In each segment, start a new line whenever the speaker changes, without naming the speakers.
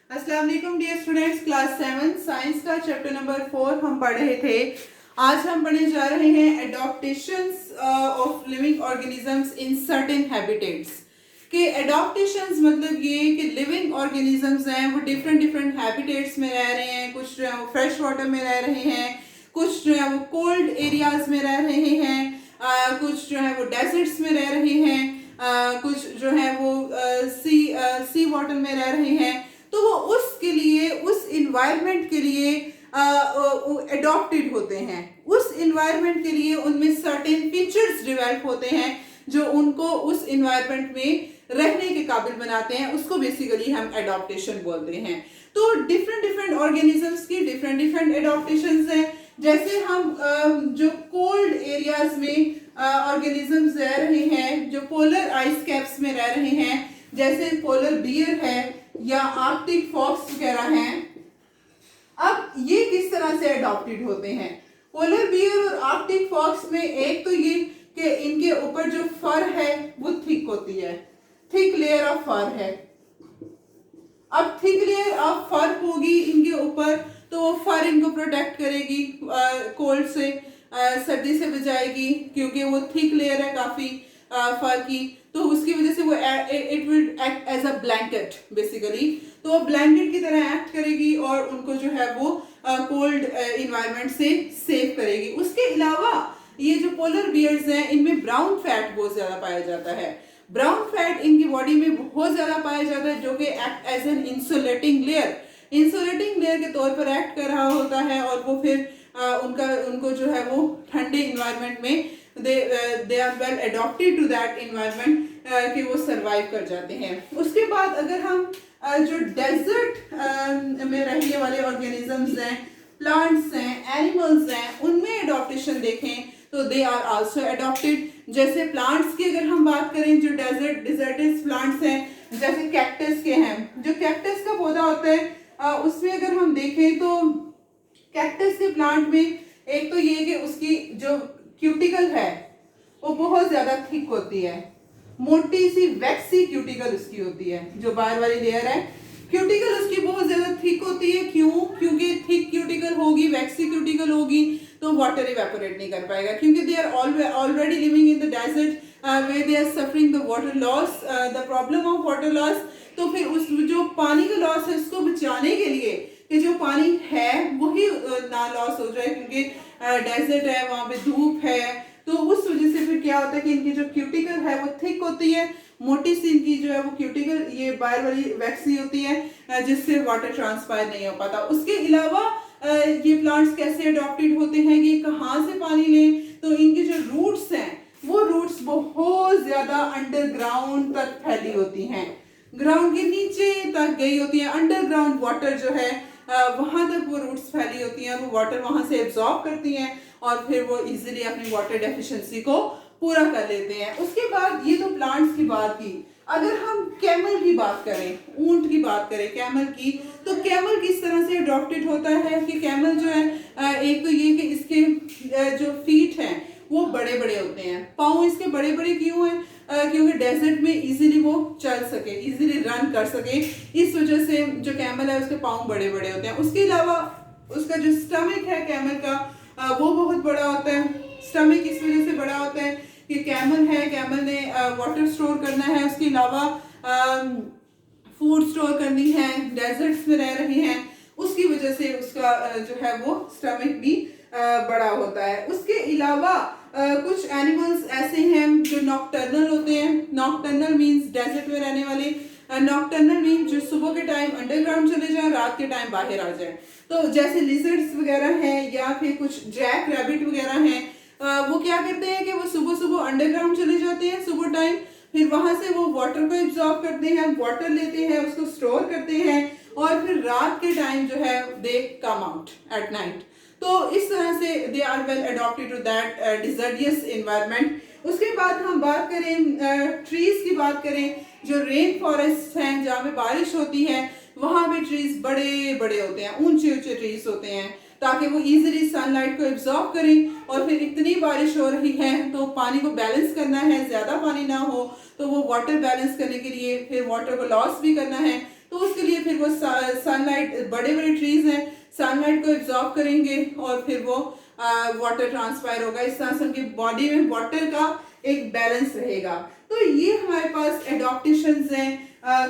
अस्सलाम वालेकुम dear students, class 7 science का चैप्टर नंबर 4 हम पढ़ रहे थे। आज हम पढ़ने जा रहे हैं adaptations of living organisms in certain habitats. कि एडॉप्टेशंस मतलब ये कि लिविंग ऑर्गेनिजम्स हैं वो डिफरेंट डिफरेंट हैबिटेट्स में रह रहे हैं। कुछ जो है वो फ्रेश वाटर में रह रहे हैं, कुछ जो है वो कोल्ड एरियाज में रह रहे हैं, कुछ जो है वो डेजर्ट्स में रह रहे हैं, कुछ जो है वो सी वाटर में रह रहे हैं। तो वो उसके लिए, उस इन्वायरमेंट के लिए एडॉप्टेड होते हैं। उस इन्वायरमेंट के लिए उनमें सर्टेन फीचर्स डेवलप होते हैं जो उनको उस इन्वायरमेंट में रहने के काबिल बनाते हैं। उसको बेसिकली हम एडॉप्टेशन बोलते हैं। तो डिफरेंट डिफरेंट ऑर्गेनिजम्स की डिफरेंट डिफरेंट एडॉप्टेशंस हैं। जैसे हम जो कोल्ड एरियाज में ऑर्गेनिजम्स रह रहे हैं, जो पोलर आइस कैप्स में रह रहे हैं, जैसे पोलर बियर है या आर्कटिक फॉक्स वगैरह हैं। अब ये किस तरह से अडॉप्टेड होते हैं? पोलर बियर और आर्कटिक फॉक्स में एक तो ये कि इनके ऊपर जो फर है वो थिक होती है, थिक लेयर ऑफ फर है। अब थिक लेयर ऑफ फर होगी इनके ऊपर तो वो फर इनको प्रोटेक्ट करेगी कोल्ड से, सर्दी से बचाएगी, क्योंकि वो थिक लेयर है काफी फर की। तो उसकी वजह से वो it will act as a blanket basically. तो वो ब्लैंकेट की तरह एक्ट करेगी और उनको जो है वो कोल्ड इन्वायरमेंट से सेव करेगी। उसके अलावा ये जो पोलर बियर्स हैं इनमें ब्राउन फैट बहुत ज्यादा पाया जाता है। ब्राउन फैट इनकी बॉडी में बहुत ज्यादा पाया जाता है, जो कि act as an insulating layer, insulating layer के तौर पर एक्ट कर रहा होता है। और वो फिर उनको जो है वो ठंडे इन्वायरमेंट में they are well adapted to that environment कि वो सरवाइव कर जाते हैं। उसके बाद अगर हम जो डेजर्ट में रहने वाले ऑर्गेनिजम्स हैं, प्लांट्स हैं, एनिमल्स हैं, उनमें अडॉप्टेशन देखें तो दे आर आल्सो अडॉप्टेड। जैसे प्लांट्स की अगर हम बात करें, जो डेजर्टिस प्लांट्स हैं, जैसे कैक्टस के हैं। जो कैक्टस का पौधा होता है उसमें अगर हम देखें तो कैक्टस के प्लांट में एक तो ये कि उसकी जो क्यूटिकल है वो बहुत ज्यादा थिक होती है, मोटी सी वैक्सी क्यूटिकल उसकी होती है। जो बाहर वाली लेयर है क्यूटिकल उसकी बहुत ज्यादा थिक होती है। क्यों? क्योंकि थिक क्यूटिकल होगी, वैक्सी क्यूटिकल होगी तो वाटर इवेपोरेट नहीं कर पाएगा, क्योंकि they are already living in the desert where they are suffering the water loss, the problem of water loss। तो फिर उस जो पानी का लॉस है उसको बचाने के लिए कि जो पानी है वही ना लॉस हो जाए, क्योंकि डेजर्ट है, वहां पे धूप है, तो उस वजह से फिर क्या होता है कि इनकी जो क्यूटिकल है वो थिक होती है, मोटी सी इनकी जो है वो क्यूटिकल ये बाहर वाली वैक्सी होती है, जिससे वाटर ट्रांसफायर नहीं हो पाता। उसके अलावा ये प्लांट्स कैसे अडॉप्टेड होते हैं कि कहाँ से पानी लें? तो इनके जो रूट्स हैं वो रूट्स बहुत ज्यादा अंडरग्राउंड तक फैली होती हैं, ग्राउंड के नीचे तक गई होती है। अंडरग्राउंड वाटर जो है वहां तक वो रूट्स फैली होती हैं, वो वाटर वहां से एब्जॉर्ब करती हैं और फिर वो इजीली अपनी वाटर डेफिशिएंसी को पूरा कर लेते हैं। उसके बाद ये तो प्लांट्स की बात की। अगर हम कैमल की बात करें, ऊंट की बात करें, कैमल की, तो कैमल किस तरह से अडॉप्टेड होता है कि कैमल जो है एक तो ये कि इसके जो फीट हैं वो बड़े बड़े होते हैं। पाँव इसके बड़े बड़े क्यों हैं? क्योंकि डेजर्ट में इजीली वो चल सके, इजीली रन कर सके, इस वजह से जो कैमल है उसके पाँव बड़े बड़े होते हैं। उसके अलावा उसका जो स्टमक है कैमल का वो बहुत बड़ा होता है। स्टमक इस वजह से बड़ा होता है कि कैमल है, कैमल ने वाटर स्टोर करना है, उसके अलावा फूड स्टोर करनी है, डेजर्ट्स में रह रहे हैं, उसकी वजह से उसका जो है वो स्टमक भी बड़ा होता है। उसके अलावा कुछ एनिमल्स ऐसे हैं जो नॉकटर्नल होते हैं। नॉकटर्नल मींस डेजर्ट में रहने वाले, नॉकटर्नल मींस जो सुबह के टाइम अंडरग्राउंड चले जाएं, रात के टाइम बाहर आ जाएं। तो जैसे लिजर्ड्स वगैरह हैं या फिर कुछ जैक रैबिट वगैरह हैं, वो क्या करते हैं कि वो सुबह सुबह अंडरग्राउंड चले जाते हैं सुबह टाइम, फिर वहां से वो वाटर को एब्जॉर्ब करते हैं, वाटर लेते हैं, उसको स्टोर करते हैं और फिर रात के टाइम जो है they come out at night. तो इस तरह से they are well adapted to that desert environment. उसके बाद हम बात करें ट्रीज की बात करें, जो रेन फॉरेस्ट हैं जहाँ पे बारिश होती है वहां पे ट्रीज बड़े बड़े होते हैं, ऊंचे ऊंचे ट्रीज होते हैं, ताकि वो इजीली सनलाइट को एब्जॉर्ब करें। और फिर इतनी बारिश हो रही है तो पानी को बैलेंस करना है, ज्यादा पानी ना हो, तो वो वाटर बैलेंस करने के लिए फिर वाटर को लॉस भी करना है, तो उसके लिए फिर वो सनलाइट, बड़े बड़े ट्रीज हैं, सनलाइट को एब्जॉर्ब करेंगे और फिर वो वाटर ट्रांसफायर होगा। इस तरह से उनकी बॉडी में वाटर का एक बैलेंस रहेगा। तो ये हमारे पास एडॉप्टेशंस हैं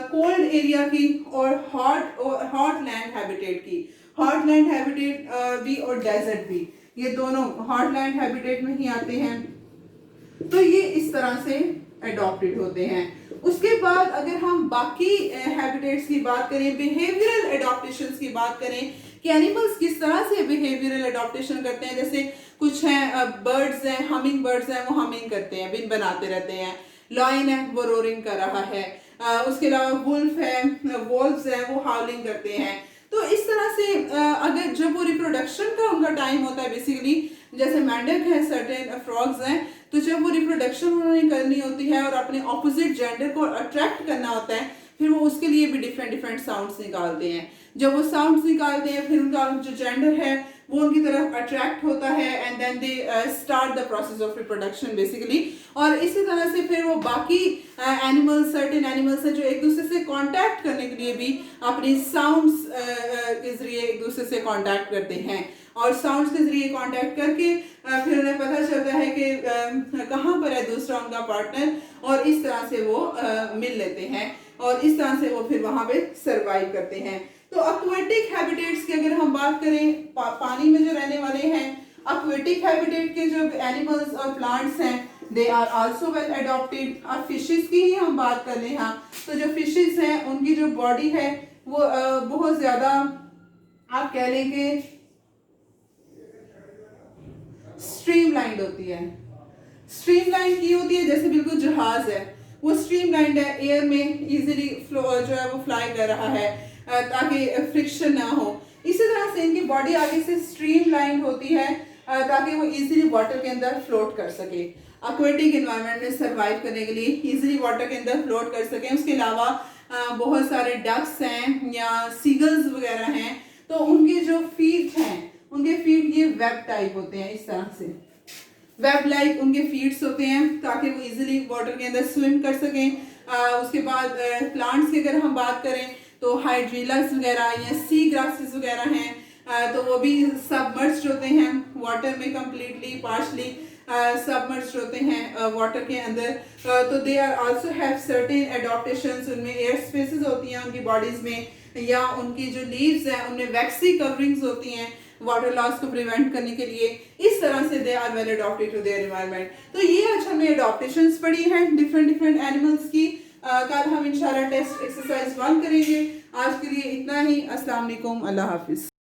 कोल्ड एरिया की और हॉट लैंड हैबिटेट की। हॉट लैंड हैबिटेट भी और डेजर्ट भी, ये दोनों हॉट लैंड हैबिटेट में ही आते हैं। तो ये इस तरह से एडॉप्टेड होते हैं। उसके बाद अगर हम बाकी हैबिटेट्स की बात करें, बिहेवियरल एडॉप्टेशंस की बात करें कि एनिमल्स किस तरह से बिहेवियरल एडॉप्टेशन करते हैं। जैसे कुछ हैं बर्ड्स हैं, हमिंग बर्ड्स हैं, वो हमिंग करते हैं, बिन बनाते रहते हैं। लॉयन है वो रोरिंग कर रहा है। उसके अलावा वुल्फ है, वोल्व्स हैं, वो हाउलिंग करते हैं। तो इस तरह से अगर जब वो रिप्रोडक्शन का उनका टाइम होता है, बेसिकली जैसे मेंढक है, सर्टेन फ्रॉग्स हैं, तो जब वो रिप्रोडक्शन उन्होंने करनी होती है और अपने ऑपोजिट जेंडर को अट्रैक्ट करना होता है, फिर वो उसके लिए भी डिफरेंट डिफरेंट साउंड्स निकालते हैं। जब वो साउंड्स निकालते हैं फिर उनका जो जेंडर है वो उनकी तरफ अट्रैक्ट होता है and then they start the process of reproduction basically. और इसी तरह से फिर वो बाकी एनिमल्स, सर्टेन एनिमल्स हैं जो एक दूसरे से कांटेक्ट करने के लिए भी अपनी साउंड्स के जरिए एक दूसरे से कांटेक्ट करते हैं। और साउंड्स के जरिए कांटेक्ट करके फिर उन्हें पता चलता है कि कहाँ पर है दूसरा उनका पार्टनर, और इस तरह से वो मिल लेते हैं और इस तरह से वो फिर वहां पे सरवाइव करते हैं। तो एक्वेटिक हैबिटेट्स की अगर हम बात करें, पानी में जो रहने वाले हैं, एक्वेटिक हैबिटेट के जो एनिमल्स और प्लांट्स हैं, they are also well adapted. और फिशेस की ही हम बात कर लें, हाँ, तो जो फिशेस हैं उनकी जो बॉडी है वो बहुत ज्यादा आप कह लें कि स्ट्रीमलाइंड होती है। स्ट्रीमलाइन की होती है जैसे बिल्कुल जहाज है, वो स्ट्रीमलाइंड है, एयर में इजीली जो है वो फ्लाई कर रहा है ताकि फ्रिक्शन ना हो। इसी तरह से इनकी बॉडी आगे से स्ट्रीमलाइंड होती है ताकि वो इजीली वाटर के अंदर फ्लोट कर सके, एक्वेटिक एनवायरनमेंट में सरवाइव करने के लिए इजीली वाटर के अंदर फ्लोट कर सके। उसके अलावा बहुत सारे डक्स हैं या सीगल्स वगैरह हैं, तो उनके जो फीट हैं, उनके फीट ये वेब टाइप होते हैं, इस तरह से वेब लाइक उनके फीट्स होते हैं ताकि वो इजीली वाटर के अंदर स्विम कर सकें। उसके बाद प्लांट्स की अगर हम बात करें तो हाइड्रिलस वगैरह या सी ग्रासेस वगैरह हैं, तो वो भी सबमर्ज्ड होते हैं वाटर में, कम्प्लीटली पार्शली सबमर्ज्ड होते हैं वाटर के अंदर। तो they are also have certain adaptations, उनमें एयर स्पेसेस होती हैं उनकी बॉडीज में, या उनकी जो लीव्स हैं उनमें वैक्सी कवरिंग्स होती हैं वाटर लॉस को प्रिवेंट करने के लिए। इस तरह से they are well adapted to their environment. तो ये आज हमने अडॉप्टेशंस पढ़ी हैं डिफरेंट डिफरेंट एनिमल्स की। कल हम इंशाल्लाह टेस्ट एक्सरसाइज 1 करेंगे। आज के लिए इतना ही। अस्सलाम वालेकुम, अल्लाह हाफिज।